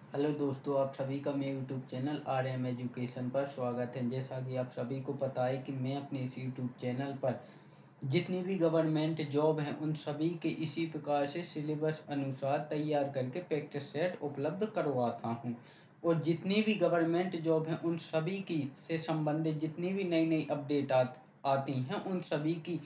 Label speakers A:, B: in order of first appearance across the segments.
A: Hello दोस्तों, आप सभी का मेरे यूट्यूब चैनल RM एजुकेशन पर स्वागत है। जैसा कि आप सभी को पता है कि मैं अपने इस यूट्यूब चैनल पर जितनी भी गवर्नमेंट जॉब हैं उन सभी के इसी प्रकार से सिलेबस अनुसार तैयार करके प्रैक्टिस सेट उपलब्ध करवाता हूं। और जितनी भी गवर्नमेंट जॉब हैं उन सभी की से संबंधित जितनी भी नई नई अपडेट आती हैं उन सभी की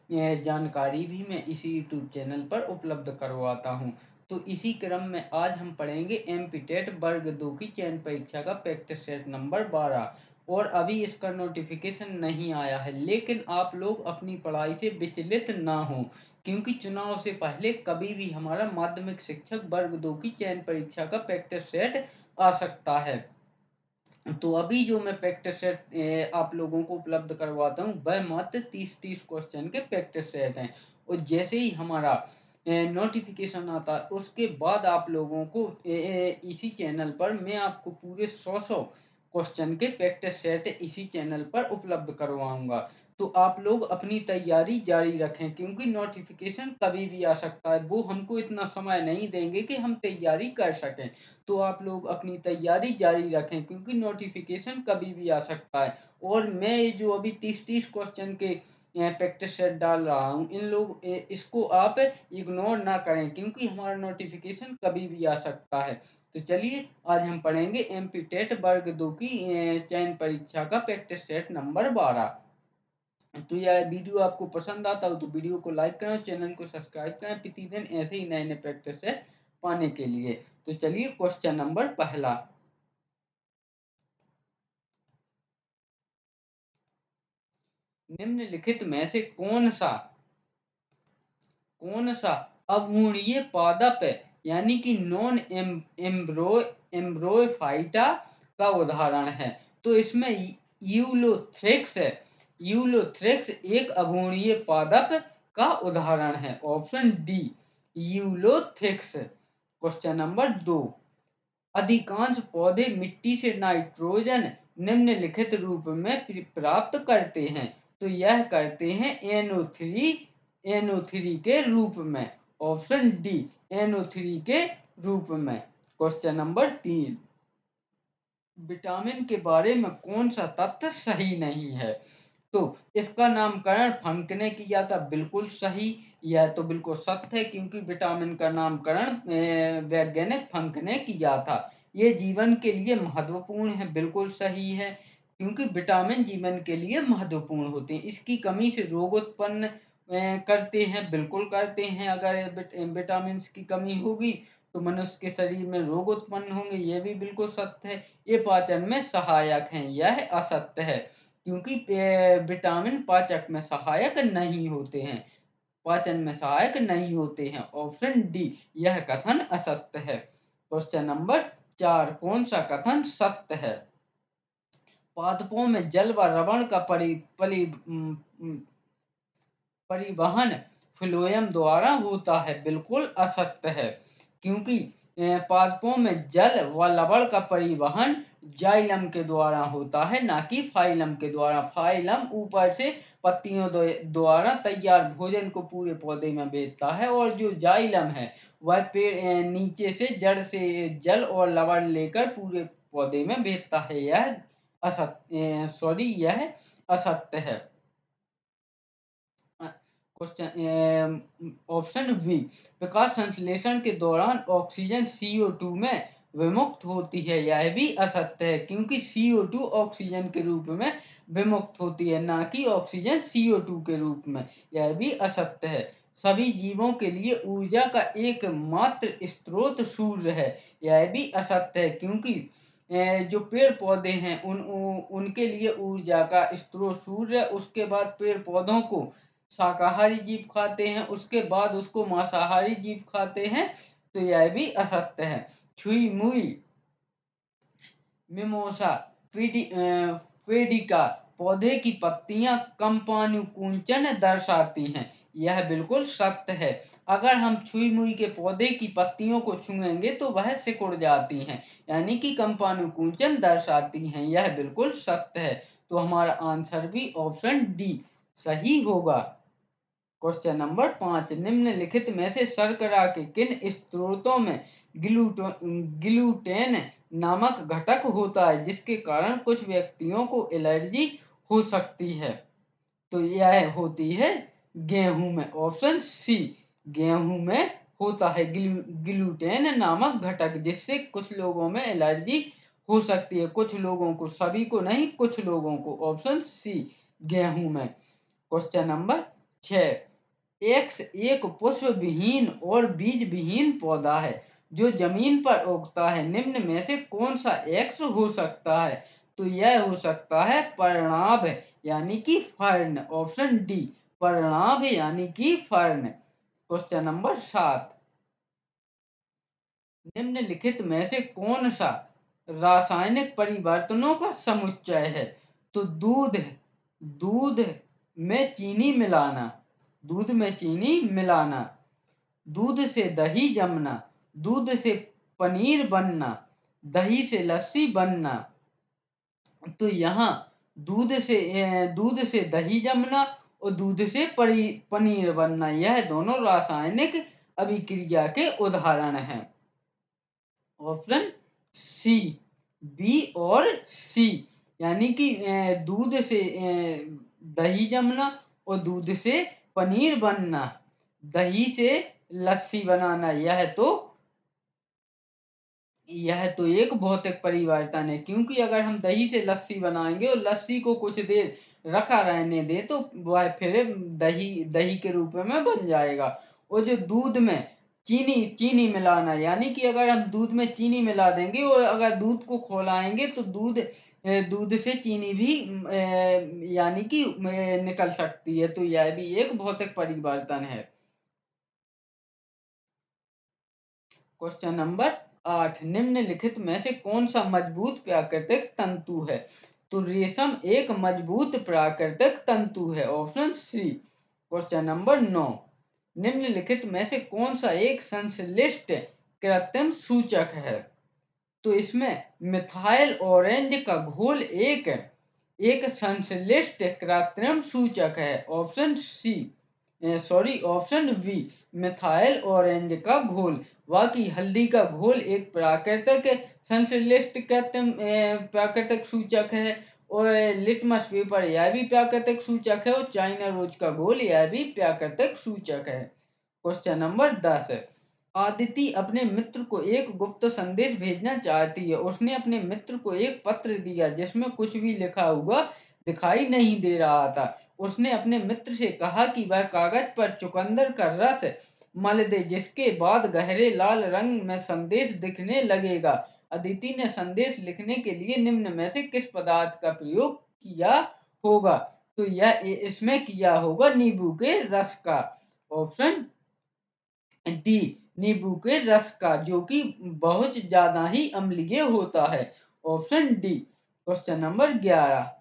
A: जानकारी भी मैं इसी यूट्यूब चैनल पर उपलब्ध करवाता हूं। तो इसी क्रम में आज हम पढ़ेंगे एमपी टेट वर्ग 2 की चयन परीक्षा का प्रैक्टिस सेट नंबर 12। और अभी इसका नोटिफिकेशन नहीं आया है, लेकिन आप लोग अपनी पढ़ाई से विचलित ना हो, क्योंकि चुनाव से पहले कभी भी हमारा माध्यमिक शिक्षक वर्ग 2 की चयन परीक्षा का प्रैक्टिस सेट आ सकता है। तो अभी जो मैं प्रैक्टिस सेट आप लोगों को उपलब्ध करवाता हूँ वह मात्र 30-30 क्वेश्चन के प्रैक्टिस सेट हैं। और जैसे ही हमारा नोटिफिकेशन आता है उसके बाद आप लोगों को इसी चैनल पर मैं आपको पूरे 100 क्वेश्चन के प्रैक्टिस सेट इसी चैनल पर उपलब्ध करवाऊंगा। तो आप लोग अपनी तैयारी जारी रखें, क्योंकि नोटिफिकेशन कभी भी आ सकता है, वो हमको इतना समय नहीं देंगे कि हम तैयारी कर सकें। तो आप लोग अपनी तैयारी जारी रखें, क्योंकि नोटिफिकेशन कभी भी आ सकता है। और मैं ये जो अभी 30-30 क्वेश्चन के प्रैक्टिस सेट डाल रहा हूँ, इसको आप इग्नोर ना करें, क्योंकि हमारा नोटिफिकेशन कभी भी आ सकता है। तो चलिए आज हम पढ़ेंगे एमपी टेट वर्ग 2 की चयन परीक्षा का प्रैक्टिस सेट नंबर 12। तो यह वीडियो आपको पसंद आता हो तो वीडियो को लाइक करें, चैनल को सब्सक्राइब करें प्रतिदिन ऐसे ही नए नए प्रैक्टिस सेट पाने के लिए। तो चलिए क्वेश्चन नंबर पहला, निम्नलिखित में से कौन सा अभ्रूणीय पादप यानी कि नॉन एम्ब्रोफाइटा का उदाहरण है। तो इसमें यूलोथ्रिक्स यूलोथ्रिक्स एक अभ्रूणीय पादप का उदाहरण है। Option D Ulothrix. Question number 2, अधिकांश पौधे मिट्टी से नाइट्रोजन निम्नलिखित रूप में प्राप्त करते हैं। तो यह करते हैं NO3 के रूप में। ऑप्शन डी NO3 के रूप में। क्वेश्चन नंबर 3, विटामिन के बारे में कौन सा तथ्य सही नहीं है। तो इसका नामकरण फंक ने किया था, बिल्कुल सही। यह तो बिल्कुल सत्य है, क्योंकि विटामिन का नामकरण वैज्ञानिक फंक ने किया था। ये जीवन के लिए महत्वपूर्ण है, बिल्कुल सही है, क्योंकि विटामिन जीवन के लिए महत्वपूर्ण होते हैं। इसकी कमी से रोग उत्पन्न करते हैं, बिल्कुल करते हैं। अगर विटामिन की कमी होगी तो मनुष्य के शरीर में रोग उत्पन्न होंगे, ये भी बिल्कुल सत्य है। ये पाचन में सहायक हैं, यह असत्य है, क्योंकि विटामिन पाचक में सहायक नहीं होते हैं, पाचन में सहायक नहीं होते हैं। ऑप्शन डी यह कथन असत्य है। क्वेश्चन नंबर 4, कौन सा कथन सत्य है। पादपों में जल व लवण का परिवहन फ्लोएम द्वारा होता है, बिल्कुल असत्य है, क्योंकि पादपों में जल व लवण का परिवहन जाइलम के द्वारा होता है, ना कि फाइलम के द्वारा। फाइलम ऊपर से पत्तियों द्वारा तैयार भोजन को पूरे पौधे में भेजता है, और जो जाइलम है वह पेड़ नीचे से जड़ से जल और लवण लेकर पूरे पौधे में भेजता है। यह असत्य है। क्वेश्चन ऑप्शन बी, प्रकाश संश्लेषण के दौरान ऑक्सीजन CO2 में विमुक्त होती है, यह भी असत्य है, क्योंकि CO2 ऑक्सीजन के रूप में विमुक्त होती है, ना कि ऑक्सीजन CO2 के रूप में। यह भी असत्य है। सभी जीवों के लिए ऊर्जा का एकमात्र स्रोत सूर्य है, यह भी असत्य है, क्योंकि जो पेड़ पौधे हैं उनके लिए ऊर्जा का स्रोत सूर्य। उसके बाद पेड़ पौधों को शाकाहारी जीव खाते हैं, उसके बाद उसको मांसाहारी जीव खाते हैं। तो यह भी असत्य है। छुई मुई मिमोसा फेडिका पौधे की पत्तियां कंपानुकुंचन दर्शाती हैं, यह बिल्कुल सत्य है। अगर हम छुई मुई के पौधे की पत्तियों को छुएंगे तो वह सिकुड़ जाती हैं, यानी कि कंपानुकुंचन दर्शाती हैं, यह बिल्कुल सत्य है। तो हमारा आंसर भी ऑप्शन डी सही होगा। क्वेश्चन नंबर 5, निम्नलिखित में से शर्करा के किन स्रोतों में ग्लूटेन नामक घटक होता है, जिसके कारण कुछ व्यक्तियों को एलर्जी हो सकती है। तो यह होती है गेहूं में। ऑप्शन सी, गेहूं में होता है ग्लूटेन नामक घटक, जिससे कुछ लोगों में एलर्जी हो सकती है। कुछ लोगों को, सभी को नहीं, कुछ लोगों को। ऑप्शन सी, गेहूं में। क्वेश्चन नंबर 6, एक्स एक पुष्प विहीन और बीज विहीन पौधा है जो जमीन पर उगता है। निम्न में से कौन सा एक्स हो सकता है? तो यह हो सकता है पर्णाभ यानी कि फर्न। ऑप्शन डी, पर्णाभ यानी कि फर्न। क्वेश्चन नंबर 7, निम्नलिखित में से कौन सा रासायनिक परिवर्तनों का समुच्चय है? तो दूध में चीनी मिलाना, दूध में चीनी मिलाना, दूध से दही जमना, दूध से पनीर बनना, दही से लस्सी बनना। तो यहाँ दूध से दही जमना और दूध से पनीर बनना, यह दोनों रासायनिक अभिक्रिया के उदाहरण हैं। ऑप्शन सी, बी और सी, यानी कि दूध से दही जमना और दूध से पनीर बनना, दही से लस्सी बनाना, यह तो एक भौतिक परिवर्तन है। क्योंकि अगर हम दही से लस्सी बनाएंगे और लस्सी को कुछ देर रखा रहने दें तो वह फिर दही के रूप में बन जाएगा। और जो दूध में चीनी मिलाना, यानी कि अगर हम दूध में चीनी मिला देंगे और अगर दूध को खौलाएंगे तो दूध से चीनी भी यानी कि निकल सकती है। तो यह भी एक भौतिक परिवर्तन है। क्वेश्चन नंबर 8, निम्नलिखित में से कौन सा मजबूत प्राकृतिक तंतु है? तो रेशम एक मजबूत प्राकृतिक तंतु है। ऑप्शन सी। क्वेश्चन नंबर 9, निम्नलिखित में से कौन सा एक संश्लिष्ट कृत्रिम सूचक है? तो इसमें मिथाइल ऑरेंज का घोल एक संश्लिष्ट कृत्रिम सूचक है। Option C, option B, methyl orange का घोल। बाकी हल्दी का घोल एक प्राकृतिक संश्लिष्ट प्राकृतिक सूचक है। और लिटमस पेपर यह भी प्राकृतिक सूचक है। और चाइना रोज का घोल यह भी प्राकृतिक सूचक है। क्वेश्चन नंबर 10, आदिति अपने मित्र को एक गुप्त संदेश भेजना चाहती है। उसने अपने मित्र को एक पत्र दिया जिसमें कुछ भी लिखा हुआ दिखाई नहीं दे रहा था। उसने अपने मित्र से कहा कि वह कागज पर चुकंदर का रस मल दे, जिसके बाद गहरे लाल रंग में संदेश दिखने लगेगा। अदिति ने संदेश लिखने के लिए निम्न में से किस पदार्थ का प्रयोग किया होगा? तो यह इसमें किया होगा नींबू के रस का। ऑप्शन डी, नींबू के रस का, जो कि बहुत ज्यादा ही अम्लीय होता है। Option D. क्वेश्चन नंबर 11,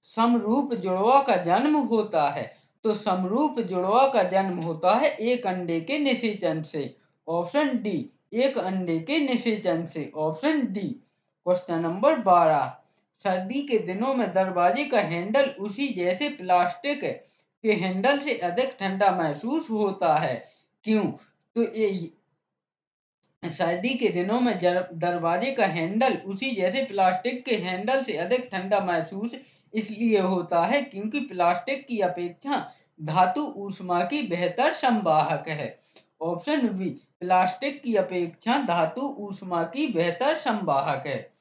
A: समरूप जुड़वा का जन्म होता है। तो समरूप जुड़वा का जन्म होता है एक अंडे के निषेचन से। ऑप्शन डी, एक अंडे के निषेचन से। Option D. क्वेश्चन नंबर 12, सर्दी के दिनों में दरवाजे का हैंडल उसी जैसे प्लास्टिक के हैंडल से अधिक ठंडा महसूस होता है। क्यों? तो सर्दी के दिनों में दरवाजे का हैंडल उसी जैसे प्लास्टिक के हैंडल से अधिक ठंडा महसूस इसलिए होता है क्योंकि प्लास्टिक की अपेक्षा धातु ऊष्मा की बेहतर संवाहक है। ऑप्शन बी, प्लास्टिक की अपेक्षा धातु ऊष्मा की बेहतर संवाहक है।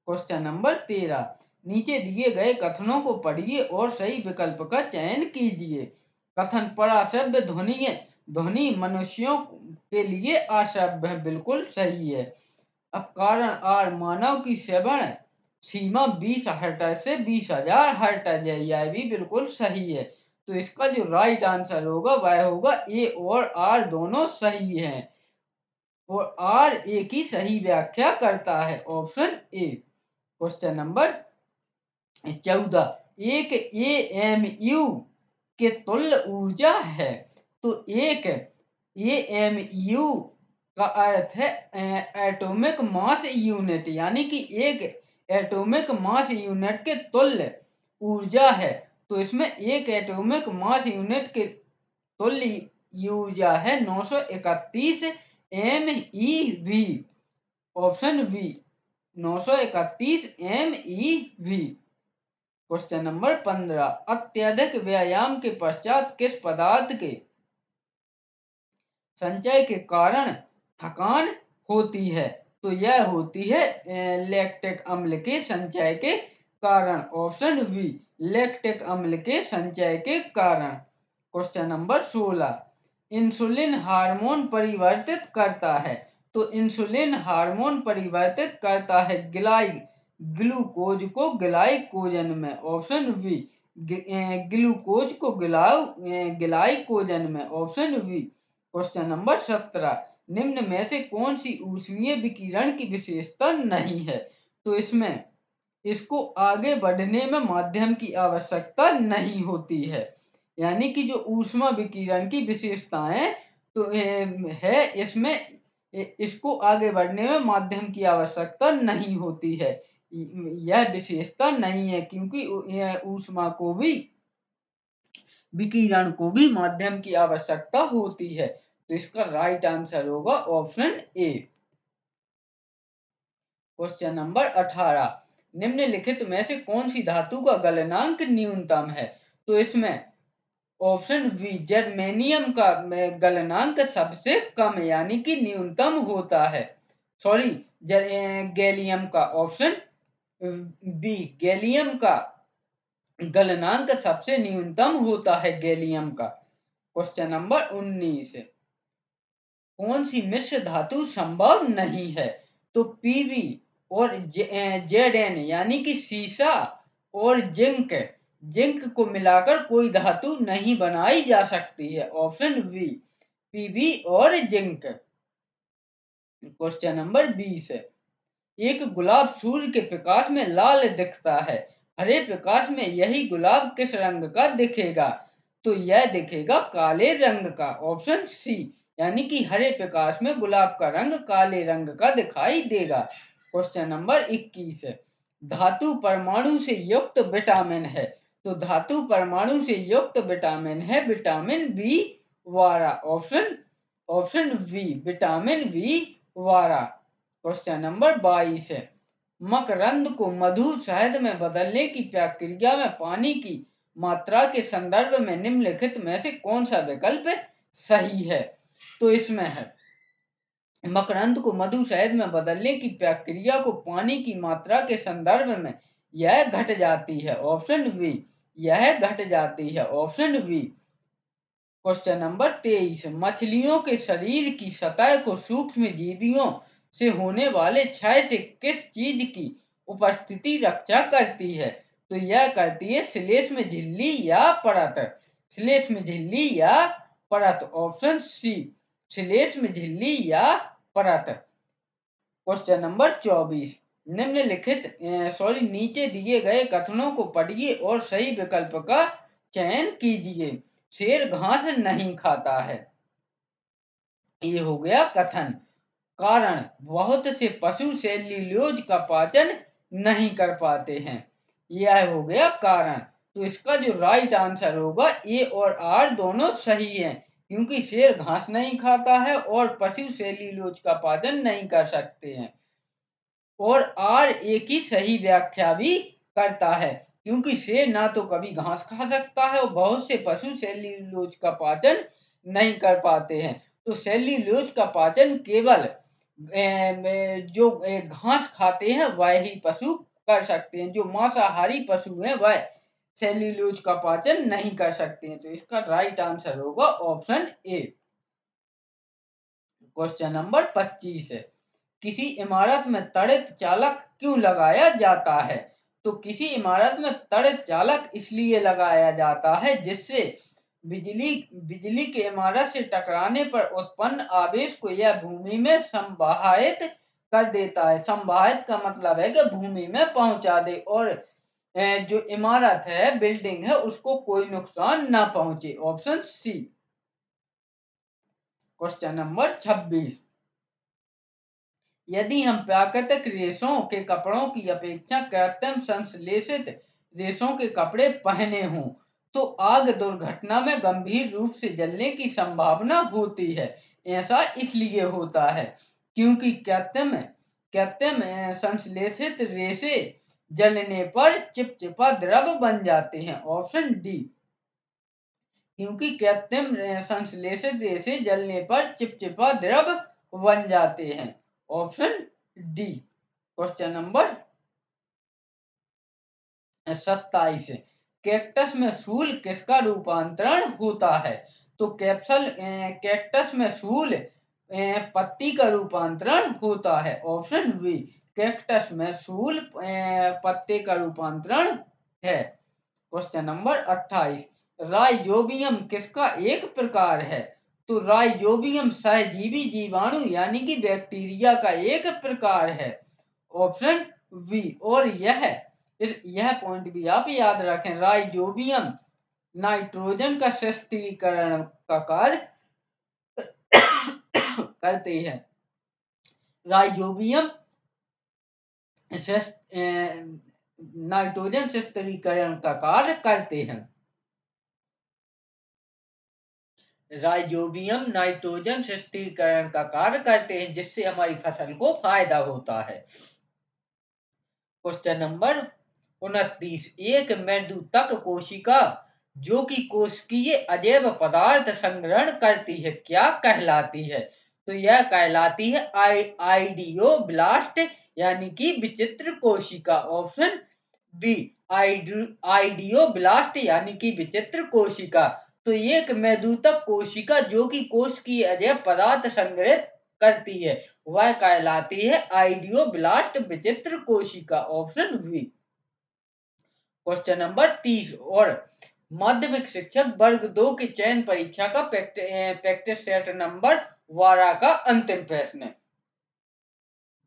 A: क्वेश्चन नंबर 13, नीचे दिए गए कथनों को पढ़िए और सही विकल्प का चयन कीजिए। कथन, पराश्रव्य ध्वनि मनुष्यों के लिए अश्रव्य है, बिल्कुल सही है। अब कारण आर, मानव की श्रवण सीमा 20 हर्ट्ज से 20,000 हर्ट्ज है, यह भी बिल्कुल सही है। तो इसका जो राइट आंसर होगा वह होगा ए और आर दोनों सही हैं। और आर ए की सही व्याख्या करता है। Option A. क्वेश्चन नंबर 14, एक एएमयू के तुल्य ऊर्जा है। तो एक एएमयू का अर्थ है एटॉमिक मास यूनिट, यानी कि एक एटॉमिक मास यूनिट के तुल्य ऊर्जा है। तो इसमें एक एटॉमिक मास यूनिट के तुल्य ऊर्जा है 931 MeV। Option B 931 MeV। Question number 15, अत्यधिक व्यायाम के पश्चात किस पदार्थ के संचय के कारण थकान होती है? तो यह होती है लैक्टिक अम्ल के संचय के कारण। ऑप्शन बी लैक्टिक अम्ल के संचय के कारण। क्वेश्चन नंबर 16, इंसुलिन हार्मोन परिवर्तित करता है। तो इंसुलिन हार्मोन परिवर्तित करता है ग्लूकोज को ग्लाइकोजन में। ऑप्शन बी ग्लूकोज को ग्लाइकोजन में। Option B. क्वेश्चन नंबर 17, निम्न में से कौन सी ऊष्मीय विकिरण की विशेषता नहीं है? तो इसमें इसको आगे बढ़ने में माध्यम की आवश्यकता नहीं होती है। यानी कि जो ऊष्मा विकिरण की विशेषताएं तो है इसमें इसको आगे बढ़ने में माध्यम की आवश्यकता नहीं होती है। यह विशेषता नहीं है क्योंकि यह ऊष्मा को भी विकिरण को भी माध्यम की आवश्यकता होती है। तो इसका राइट आंसर होगा ऑप्शन ए। क्वेश्चन नंबर 18, निम्नलिखित में से कौन सी धातु का गलनांक न्यूनतम है? तो इसमें ऑप्शन बी जर्मेनियम का गलनांक सबसे कम यानी कि न्यूनतम होता है। सॉरी गैलियम का। ऑप्शन बी गैलियम का गलनांक सबसे न्यूनतम होता है गैलियम का। क्वेश्चन नंबर 19, कौन सी मिश्र धातु संभव नहीं है? तो पीबी और जेडएन यानी कि सीसा और जिंक को मिलाकर कोई धातु नहीं बनाई जा सकती है। ऑप्शन बी पीबी और जिंक। क्वेश्चन नंबर 20, एक गुलाब सूर्य के प्रकाश में लाल दिखता है, हरे प्रकाश में यही गुलाब किस रंग का दिखेगा? तो यह दिखेगा काले रंग का। ऑप्शन सी यानी कि हरे प्रकाश में गुलाब का रंग काले रंग का दिखाई देगा। क्वेश्चन नंबर 21, धातु परमाणु से युक्त विटामिन है। तो धातु परमाणु से युक्त विटामिन है vitamin B 12। Option B vitamin B 12। Question number 22, मकरंद को मधु शहद में बदलने की प्रक्रिया में पानी की मात्रा के संदर्भ में निम्नलिखित में से कौन सा विकल्प सही है? तो इसमें है मकरंद को मधु शहद में बदलने की प्रक्रिया को पानी की मात्रा के संदर्भ में यह घट जाती है। ऑप्शन बी यह घट जाती है। Option B. क्वेश्चन नंबर 23, मछलियों के शरीर की सतह को सूक्ष्म जीवियों से होने वाले क्षय से किस चीज की उपस्थिति रक्षा करती है? तो यह करती है श्लेष्म झिल्ली या परत। श्लेष्म झिल्ली या परत। ऑप्शन सी श्लेष्म झिल्ली या परत। क्वेश्चन नंबर 24, नीचे दिए गए कथनों को पढ़िए और सही विकल्प का चयन कीजिए। शेर घास नहीं खाता है, ये हो गया कथन। कारण बहुत से पशु सेल्यूलोज का पाचन नहीं कर पाते हैं, यह हो गया कारण। तो इसका जो राइट आंसर होगा ए और आर दोनों सही हैं क्योंकि शेर घास नहीं खाता है और पशु सेल्यूलोज का पाचन नहीं कर सकते हैं। और आर एक ही सही व्याख्या भी करता है क्योंकि शेर ना तो कभी घास खा सकता है और बहुत से पशु सेल्यूलोज का पाचन नहीं कर पाते हैं। तो सेल्यूलोज का पाचन केवल जो घास खाते हैं वह ही पशु कर सकते हैं। जो मांसाहारी पशु हैं वह सेल्यूलोज का पाचन नहीं कर सकते हैं। तो इसका राइट आंसर होगा ऑप्शन ए। क्वेश्चन नंबर 25, किसी इमारत में त्वरित चालक क्यों लगाया जाता है? तो किसी इमारत में त्वरित चालक इसलिए लगाया जाता है जिससे बिजली के इमारत से टकराने पर उत्पन्न आवेश को यह भूमि में संवाहित कर देता है। संवाहित का मतलब है कि भूमि में पहुंचा दे और जो इमारत है बिल्डिंग है उसको कोई नुकसान ना पहुंचे। Option C. क्वेश्चन नंबर 26, यदि हम प्राकृतिक रेशों के कपड़ों की अपेक्षा कृत्रिम संश्लेषित रेशों के कपड़े पहने हों तो आग दुर्घटना में गंभीर रूप से जलने की संभावना होती है। ऐसा इसलिए होता है क्योंकि कृत्रिम संश्लेषित रेशे जलने पर चिपचिपा द्रव बन जाते हैं। ऑप्शन डी, क्योंकि कृत्रिम संश्लेषित रेशे जलने पर चिपचिपा द्रव बन जाते हैं। Option D. Question number 27, cactus में फूल किसका रूपांतरण होता है? तो कैक्टस में फूल पत्ती का रूपांतरण होता है। ऑप्शन बी, कैक्टस में फूल पत्ते का रूपांतरण है। क्वेश्चन नंबर 28, राइजोबियम किसका एक प्रकार है? तो राइजोबियम सहजीवी जीवाणु यानी कि बैक्टीरिया का एक प्रकार है। Option B. और यह पॉइंट भी आप याद रखें, राइजोबियम नाइट्रोजन का स्थिरीकरण का कार्य करते हैं। राइजोबियम नाइट्रोजन स्थिरीकरण का कार्य करते हैं। राइजोबियम नाइट्रोजन स्थिरीकरण का कार्य करते हैं, जिससे हमारी फसल को फायदा होता है। क्वेश्चन नंबर 29, एक मेरुदंड कोशिका जो कि कोशिकीय अजैव पदार्थ संग्रहण करती है क्या कहलाती है? तो यह कहलाती है आइडियोब्लास्ट यानी कि विचित्र कोशिका। ऑप्शन बी, आइडियोब्लास्ट यानी कि विचित्र कोशिका। तो एक मेरुदंड कोशिका जो कि कोशिकीय अजैव पदार्थ संग्रहित करती है वह कहलाती है आइडियोब्लास्ट विचित्र कोशिका। Option B. क्वेश्चन नंबर 30 और माध्यमिक शिक्षक वर्ग 2 की चयन परीक्षा का प्रैक्टिस सेट नंबर 12 का अंतिम प्रश्न।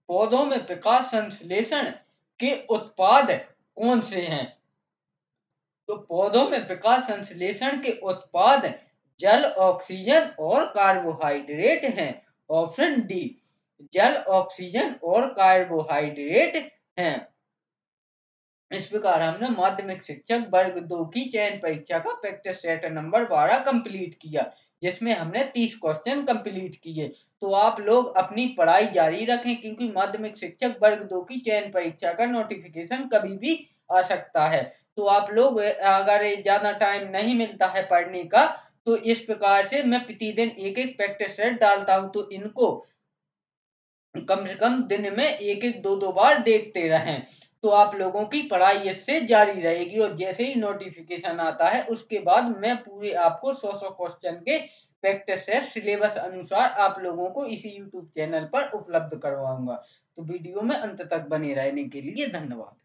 A: पौधों में प्रकाश संश्लेषण के उत्पाद कौन से हैं? तो पौधों में प्रकाश संश्लेषण के उत्पाद जल, ऑक्सीजन और कार्बोहाइड्रेट हैं। ऑप्शन डी, जल, ऑक्सीजन और कार्बोहाइड्रेट हैं। इस प्रकार हमने माध्यमिक शिक्षक वर्ग 2 की चयन परीक्षा का प्रैक्टिस सेट नंबर 12 कंप्लीट किया, जिसमें हमने 30 क्वेश्चन कंप्लीट किए। तो आप लोग अपनी पढ़ाई जारी रखें, क्योंकि माध्यमिक शिक्षक वर्ग 2 की चयन परीक्षा का नोटिफिकेशन कभी भी आ सकता है। तो आप लोग अगर ज्यादा टाइम नहीं मिलता है पढ़ने का, तो इस प्रकार से मैं प्रतिदिन एक एक प्रैक्टिस सेट डालता हूं, तो इनको कम से कम दिन में एक एक दो दो बार देखते रहें, तो आप लोगों की पढ़ाई इससे जारी रहेगी। और जैसे ही नोटिफिकेशन आता है उसके बाद मैं पूरे आपको 100 क्वेश्चन के प्रैक्टिस सेट सिलेबस अनुसार आप लोगों को इसी यूट्यूब चैनल पर उपलब्ध करवाऊंगा। तो वीडियो में अंत तक बने रहने के लिए धन्यवाद।